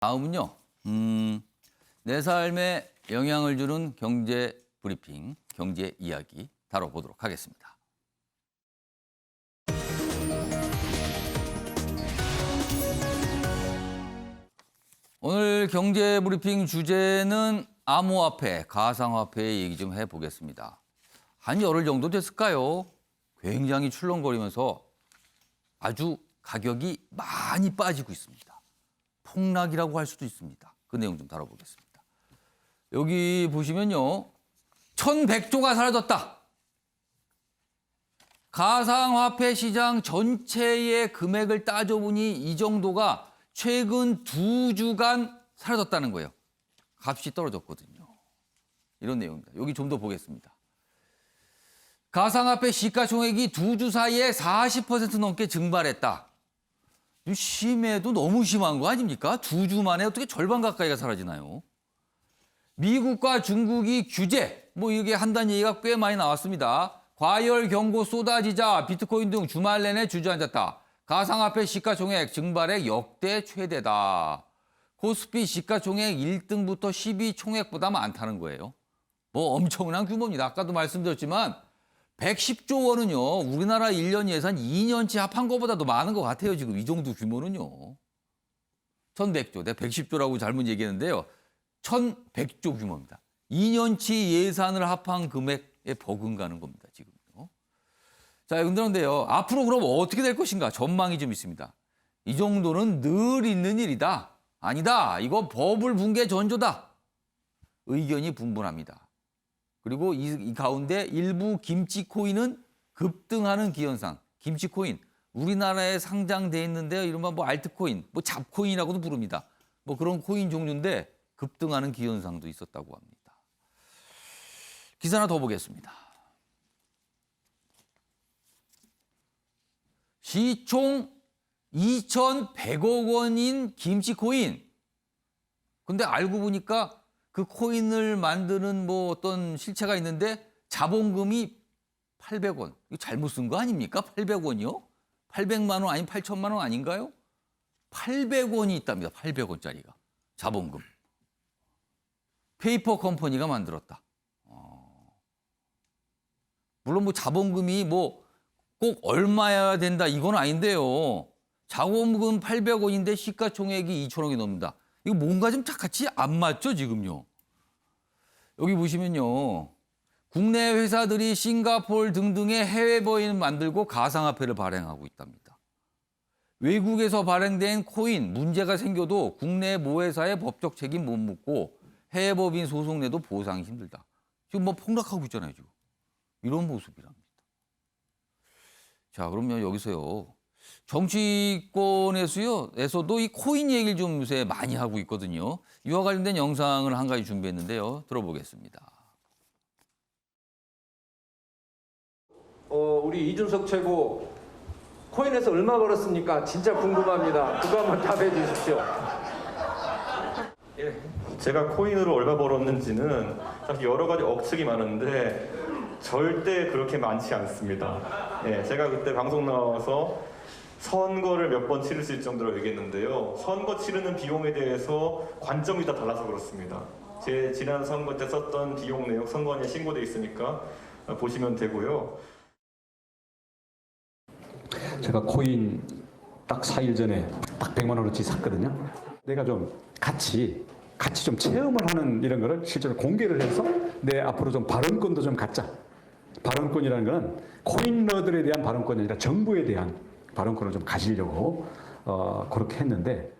다음은요. 내 삶에 영향을 주는 경제 브리핑, 경제 이야기 다뤄보도록 하겠습니다. 오늘 경제 브리핑 주제는 암호화폐, 가상화폐 얘기 좀 해보겠습니다. 한 열흘 정도 됐을까요? 굉장히 출렁거리면서 아주 가격이 많이 빠지고 있습니다. 폭락이라고 할 수도 있습니다. 그 내용 좀 다뤄보겠습니다. 여기 보시면요. 1,100조가 사라졌다. 가상화폐 시장 전체의 금액을 따져보니 이 정도가 최근 2주간 사라졌다는 거예요. 값이 떨어졌거든요. 이런 내용입니다. 여기 좀 더 보겠습니다. 가상화폐 시가총액이 2주 사이에 40% 넘게 증발했다. 심해도 너무 심한 거 아닙니까? 2주 만에 어떻게 절반 가까이가 사라지나요? 미국과 중국이 규제, 이게 한다는 얘기가 꽤 많이 나왔습니다. 과열 경고 쏟아지자 비트코인 등 주말 내내 주저앉았다. 가상화폐 시가총액 증발의 역대 최대다. 코스피 시가총액 1등부터 10위 총액보다 많다는 거예요. 엄청난 규모입니다. 아까도 말씀드렸지만 110조 원은요. 우리나라 1년 예산 2년치 합한 것보다도 많은 것 같아요. 지금 이 정도 규모는요. 1,100조, 내가 110조라고 잘못 얘기했는데요. 1,100조 규모입니다. 2년치 예산을 합한 금액에 버금가는 겁니다. 지금요. 자, 그런데요. 앞으로 그럼 어떻게 될 것인가 전망이 좀 있습니다. 이 정도는 늘 있는 일이다. 아니다. 이거 버블 붕괴 전조다. 의견이 분분합니다. 그리고 이 가운데 일부 김치코인은 급등하는 기현상. 김치코인, 우리나라에 상장돼 있는데요. 이른바 알트코인, 잡코인이라고도 부릅니다. 그런 코인 종류인데 급등하는 기현상도 있었다고 합니다. 기사 하나 더 보겠습니다. 시총 2,100억 원인 김치코인. 근데 알고 보니까 그 코인을 만드는 어떤 실체가 있는데 자본금이 800원. 이거 잘못 쓴 거 아닙니까? 800원이요? 800만 원 아니면 8천만 원 아닌가요? 800원이 있답니다. 800원짜리가. 자본금. 페이퍼 컴퍼니가 만들었다. 물론 자본금이 꼭 얼마여야 된다 이건 아닌데요. 자본금 800원인데 시가총액이 2천억이 넘는다. 이거 뭔가 좀 같이 안 맞죠, 지금요. 여기 보시면요. 국내 회사들이 싱가포르 등등의 해외 법인 만들고 가상화폐를 발행하고 있답니다. 외국에서 발행된 코인 문제가 생겨도 국내 모회사의 법적 책임 못 묻고 해외 법인 소송 내도 보상이 힘들다. 지금 폭락하고 있잖아요, 지금. 이런 모습이랍니다. 자, 그러면 여기서요. 정치권에서도 이 코인 얘기를 좀 요새 많이 하고 있거든요. 이와 관련된 영상을 한 가지 준비했는데요. 들어보겠습니다. 우리 이준석 최고 코인에서 얼마 벌었습니까? 진짜 궁금합니다. 그거 한번 답해 주십시오. 예, 제가 코인으로 얼마 벌었는지는 사실 여러 가지 억측이 많은데 절대 그렇게 많지 않습니다. 예, 제가 그때 방송 나와서 선거를 몇 번 치를 수 있을 정도로 얘기했는데요. 선거 치르는 비용에 대해서 관점이 다 달라서 그렇습니다. 제 지난 선거 때 썼던 비용 내역 선거원에 신고돼 있으니까 보시면 되고요. 제가 코인 딱 4일 전에 딱 100만 원어치 샀거든요. 내가 좀 같이 좀 체험을 하는 이런 거를 실제로 공개를 해서 내 앞으로 좀 발언권도 좀 갖자. 발언권이라는 건 코인러들에 대한 발언권이 아니라 정부에 대한 발언권을 좀 가지려고 그렇게 했는데.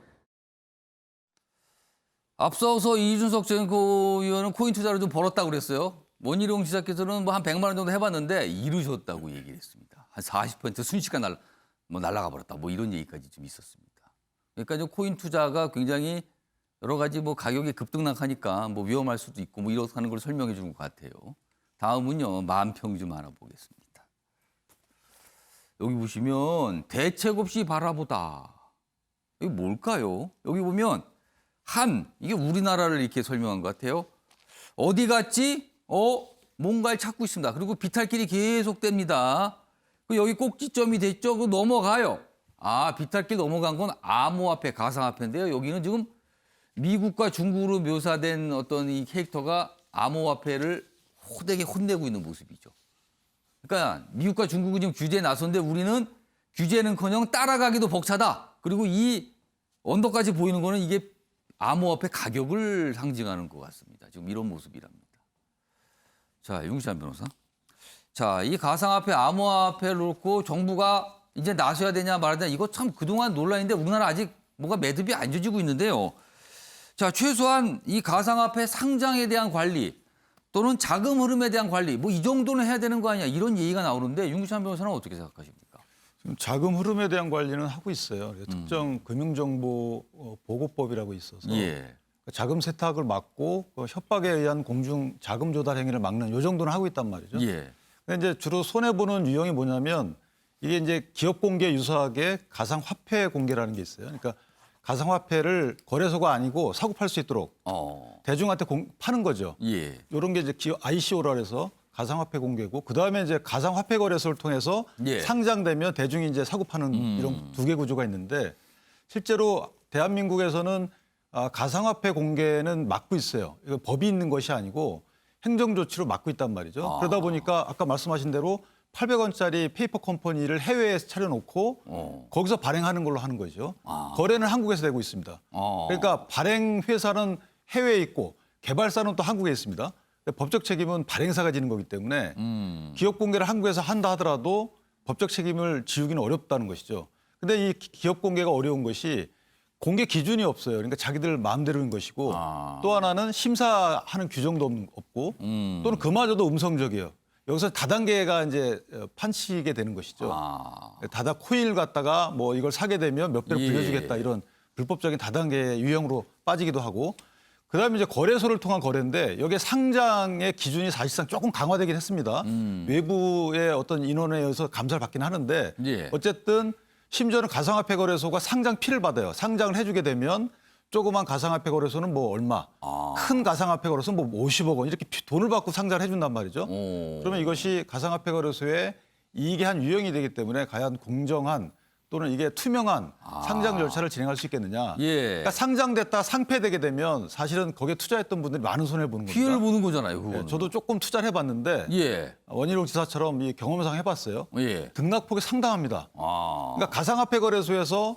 앞서서 이준석 전 의원은 코인 투자를 좀 벌었다고 그랬어요. 원희룡 지사께서는 한 100만 원 정도 해봤는데 이루셨다고 얘기를 했습니다. 한 40% 순식간 날아가 버렸다. 이런 얘기까지 좀 있었습니다. 그러니까 좀 코인 투자가 굉장히 여러 가지 가격이 급등락하니까 위험할 수도 있고 이렇게 하는 걸 설명해 주는 것 같아요. 다음은요. 만평 좀 알아보겠습니다. 여기 보시면 대책 없이 바라보다. 이게 뭘까요? 여기 보면 이게 우리나라를 이렇게 설명한 것 같아요. 어디 갔지? 뭔가를 찾고 있습니다. 그리고 비탈길이 계속됩니다. 여기 꼭지점이 됐죠? 넘어가요. 비탈길 넘어간 건 암호화폐, 가상화폐인데요. 여기는 지금 미국과 중국으로 묘사된 어떤 이 캐릭터가 암호화폐를 호되게 혼내고 있는 모습이죠. 그러니까 미국과 중국은 지금 규제에 나섰는데 우리는 규제는커녕 따라가기도 벅차다. 그리고 이 언덕까지 보이는 거는 이게 암호화폐 가격을 상징하는 것 같습니다. 지금 이런 모습이랍니다. 자, 윤기찬 변호사. 자, 이 가상화폐, 암호화폐를 놓고 정부가 이제 나서야 되냐 말아야 되냐 이거 참 그동안 논란인데 우리나라 아직 뭔가 매듭이 안 져지고 있는데요. 자, 최소한 이 가상화폐 상장에 대한 관리 또는 자금 흐름에 대한 관리 뭐 이 정도는 해야 되는 거 아니냐 이런 얘기가 나오는데 윤기찬 변호사는 어떻게 생각하십니까? 지금 자금 흐름에 대한 관리는 하고 있어요. 특정 금융정보 보고법이라고 있어서 예. 자금 세탁을 막고 협박에 의한 공중 자금 조달 행위를 막는 요 정도는 하고 있단 말이죠. 예. 근데 이제 주로 손해 보는 유형이 뭐냐면 이게 이제 기업 공개 유사하게 가상 화폐 공개라는 게 있어요. 그러니까 가상 화폐를 거래소가 아니고 사고 팔 수 있도록 대중한테 파는 거죠. 예. 이런 게 이제 ICO라 해서 가상화폐 공개고 그다음에 이제 가상화폐 거래소를 통해서 예. 상장되면 대중이 이제 사고 파는 이런 두 개 구조가 있는데 실제로 대한민국에서는 가상화폐 공개는 막고 있어요. 이거 법이 있는 것이 아니고 행정 조치로 막고 있단 말이죠. 그러다 보니까 아까 말씀하신 대로 800원짜리 페이퍼 컴퍼니를 해외에 차려놓고 거기서 발행하는 걸로 하는 거죠. 거래는 한국에서 되고 있습니다. 그러니까 발행 회사는 해외에 있고 개발사는 또 한국에 있습니다. 법적 책임은 발행사가 지는 거기 때문에 기업 공개를 한국에서 한다 하더라도 법적 책임을 지우기는 어렵다는 것이죠. 근데 이 기업 공개가 어려운 것이 공개 기준이 없어요. 그러니까 자기들 마음대로인 것이고 또 하나는 심사하는 규정도 없고 또는 그마저도 음성적이에요. 여기서 다단계가 이제 판치게 되는 것이죠. 다다 코인을 갖다가 뭐 이걸 사게 되면 몇 배로 불려주겠다 이런 불법적인 다단계 유형으로 빠지기도 하고 그다음에 이제 거래소를 통한 거래인데 여기에 상장의 기준이 사실상 조금 강화되긴 했습니다. 외부의 어떤 인원에 의해서 감사를 받긴 하는데 예. 어쨌든 심지어는 가상화폐 거래소가 상장 피를 받아요. 상장을 해주게 되면 조그만 가상화폐 거래소는 뭐 얼마, 큰 가상화폐 거래소는 뭐 50억 원 이렇게 돈을 받고 상장을 해준단 말이죠. 그러면 이것이 가상화폐 거래소의 이익의 한 유형이 되기 때문에 과연 공정한 또는 이게 투명한 상장 절차를 진행할 수 있겠느냐. 예. 그러니까 상장됐다 상폐되게 되면 사실은 거기에 투자했던 분들이 많은 손해를 보는 겁니다. 피해를 보는 거잖아요. 그거는. 예, 저도 조금 투자를 해봤는데 예. 원희룡 지사처럼 이 경험상 해봤어요. 예. 등락폭이 상당합니다. 그러니까 가상화폐 거래소에서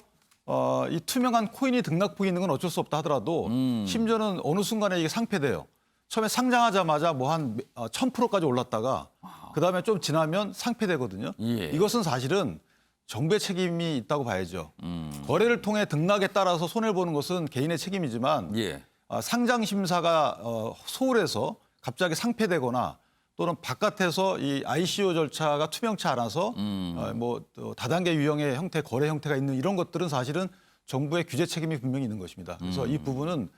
이 투명한 코인이 등락폭이 있는 건 어쩔 수 없다 하더라도 심지어는 어느 순간에 이게 상폐돼요. 처음에 상장하자마자 뭐 한 1000%까지 올랐다가 그다음에 좀 지나면 상폐되거든요. 예. 이것은 사실은 정부의 책임이 있다고 봐야죠. 거래를 통해 등락에 따라서 손해를 보는 것은 개인의 책임이지만 예. 상장 심사가 소홀해서 갑자기 상폐되거나 또는 바깥에서 이 ICO 절차가 투명치 않아서 뭐 다단계 유형의 형태, 거래 형태가 있는 이런 것들은 사실은 정부의 규제 책임이 분명히 있는 것입니다. 그래서 이 부분은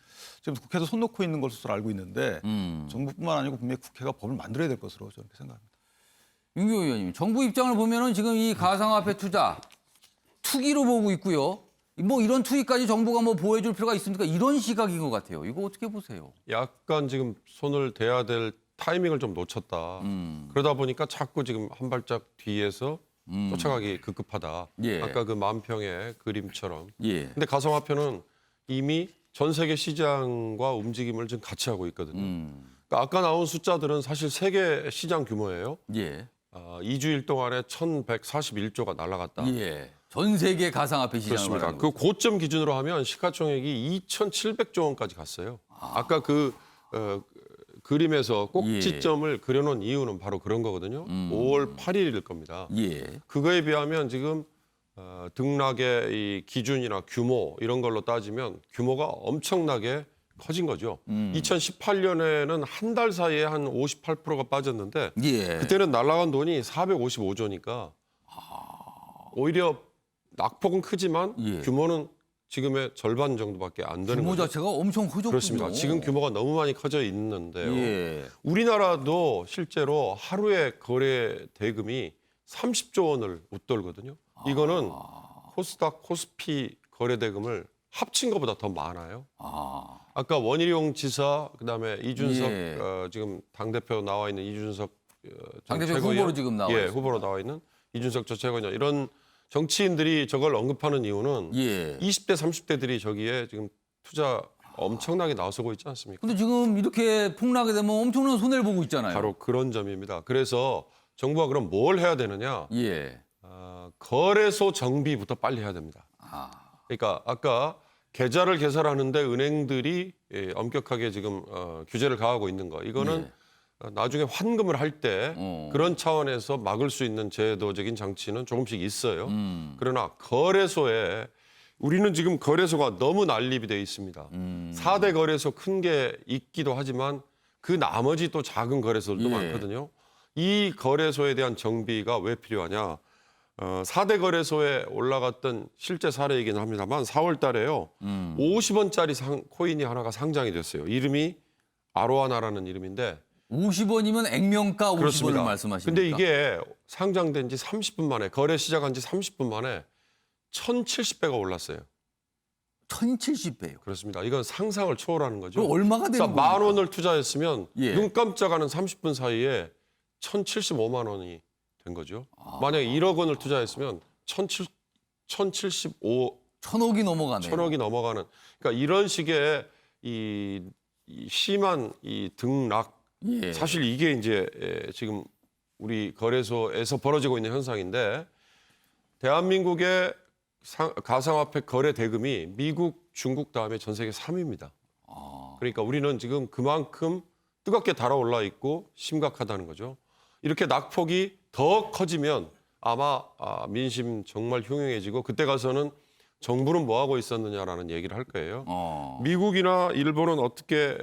지금 국회에서 손 놓고 있는 것으로 알고 있는데 정부뿐만 아니고 분명히 국회가 법을 만들어야 될 것으로 저는 그렇게 생각합니다. 윤기호 의원님, 정부 입장을 보면은 지금 이 가상화폐 투자 투기로 보고 있고요. 뭐 이런 투기까지 정부가 뭐 보호해줄 필요가 있습니까? 이런 시각인 것 같아요. 이거 어떻게 보세요? 약간 지금 손을 대야 될 타이밍을 좀 놓쳤다. 그러다 보니까 자꾸 지금 한 발짝 뒤에서 쫓아가기 급급하다. 예. 아까 그 만평의 그림처럼. 예. 근데 가상화폐는 이미 전 세계 시장과 움직임을 지금 같이 하고 있거든요. 그러니까 아까 나온 숫자들은 사실 세계 시장 규모예요. 예. 2주일 동안에 1,141조가 날아갔다. 예. 전 세계 가상화폐 시장을 그렇습니다. 말하는 그 거죠. 고점 기준으로 하면 시가총액이 2,700조 원까지 갔어요. 아까 그 그림에서 꼭지점을 그려놓은 이유는 바로 그런 거거든요. 5월 8일일 겁니다. 예. 그거에 비하면 지금 등락의 이 기준이나 규모 이런 걸로 따지면 규모가 엄청나게 커진 거죠. 2018년에는 한 달 사이에 한 58%가 빠졌는데 예. 그때는 날아간 돈이 455조니까 오히려 낙폭은 크지만 예. 규모는 지금의 절반 정도밖에 안 되는 규모 거죠. 자체가 엄청 커졌군요. 그렇습니다. 지금 규모가 너무 많이 커져 있는데요. 예. 우리나라도 실제로 하루에 거래 대금이 30조 원을 웃돌거든요. 이거는 코스닥, 코스피 거래 대금을 합친 것보다 더 많아요. 아까 원희룡 지사, 그다음에 이준석 예. 지금 당대표 나와 있는 이준석 당대표 최고위원, 후보로 지금 나와 있습니다. 후보로 나와 있는 이준석 전 최고위원 이런 정치인들이 저걸 언급하는 이유는 예. 20대, 30대들이 저기에 지금 투자 엄청나게 나서고 있지 않습니까? 근데 지금 이렇게 폭락이 되면 엄청난 손해를 보고 있잖아요. 바로 그런 점입니다. 그래서 정부가 그럼 뭘 해야 되느냐? 예. 거래소 정비부터 빨리 해야 됩니다. 그러니까 아까 계좌를 개설하는데 은행들이 엄격하게 지금 규제를 가하고 있는 거. 이거는 나중에 환금을 할 때 그런 차원에서 막을 수 있는 제도적인 장치는 조금씩 있어요. 그러나 거래소에 우리는 지금 거래소가 너무 난립이 돼 있습니다. 4대 거래소 큰 게 있기도 하지만 그 나머지 또 작은 거래소들도 예. 많거든요. 이 거래소에 대한 정비가 왜 필요하냐? 4대 거래소에 올라갔던 실제 사례이긴 합니다만 4월 달에요. 50원짜리 코인이 하나가 상장이 됐어요. 이름이 아로하나라는 이름인데 50원이면 액면가 50원을 그렇습니다. 말씀하십니까? 근데 이게 상장된 지 30분 만에 거래 시작한 지 30분 만에 1,070배가 올랐어요. 1,070배요. 그렇습니다. 이건 상상을 초월하는 거죠. 그럼 얼마가 되는 그러니까 겁니까? 10,000원을 투자했으면 예. 눈 깜짝하는 30분 사이에 1,075만 원이 된 거죠. 만약에 1억 원을 투자했으면 1,075 1,000억이 넘어가네요. 1,000억이 넘어가는. 그러니까 이런 식의 이 심한 이 등락. 예. 사실 이게 이제 지금 우리 거래소에서 벌어지고 있는 현상인데 대한민국의 가상화폐 거래 대금이 미국, 중국 다음에 전 세계 3위입니다. 그러니까 우리는 지금 그만큼 뜨겁게 달아올라 있고 심각하다는 거죠. 이렇게 낙폭이 더 커지면 아마 민심 정말 흉흉해지고 그때 가서는 정부는 뭐 하고 있었느냐라는 얘기를 할 거예요. 미국이나 일본은 어떻게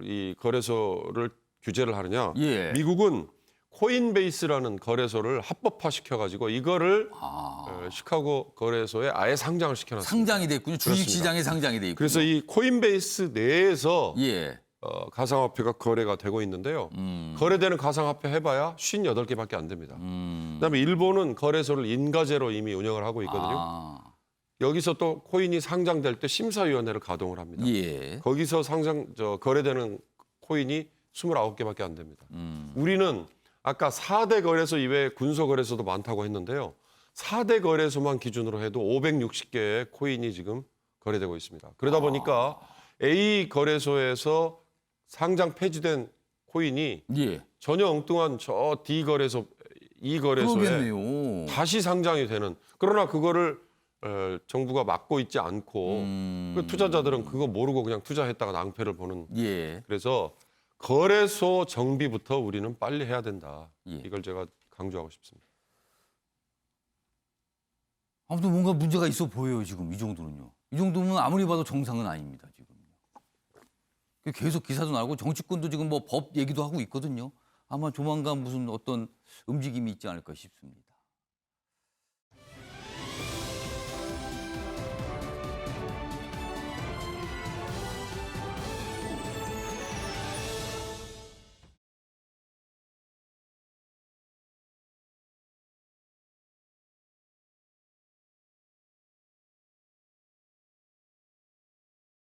이 거래소를 규제를 하느냐? 예. 미국은 코인베이스라는 거래소를 합법화 시켜가지고 이거를 시카고 거래소에 아예 상장을 시켜놨습니다. 상장이 됐군요. 그렇습니다. 주식시장에 상장이 돼 있군요. 그래서 이 코인베이스 내에서 예. 가상화폐가 거래가 되고 있는데요. 거래되는 가상화폐 해봐야 58개밖에 안 됩니다. 그다음에 일본은 거래소를 인가제로 이미 운영을 하고 있거든요. 여기서 또 코인이 상장될 때 심사위원회를 가동을 합니다. 예. 거기서 거래되는 코인이 29개밖에 안 됩니다. 우리는 아까 4대 거래소 이외에 군소 거래소도 많다고 했는데요. 4대 거래소만 기준으로 해도 560개의 코인이 지금 거래되고 있습니다. 그러다 보니까 A 거래소에서 상장 폐지된 코인이 예. 전혀 엉뚱한 저 D 거래소, E 거래소에 그러겠네요. 다시 상장이 되는. 그러나 그거를 정부가 막고 있지 않고 그 투자자들은 그거 모르고 그냥 투자했다가 낭패를 보는. 예. 그래서 거래소 정비부터 우리는 빨리 해야 된다. 예. 이걸 제가 강조하고 싶습니다. 아무튼 뭔가 문제가 있어 보여요, 지금 이 정도는요. 이 정도면 아무리 봐도 정상은 아닙니다, 지금. 계속 기사도 나오고 정치권도 지금 뭐 법 얘기도 하고 있거든요. 아마 조만간 무슨 어떤 움직임이 있지 않을까 싶습니다.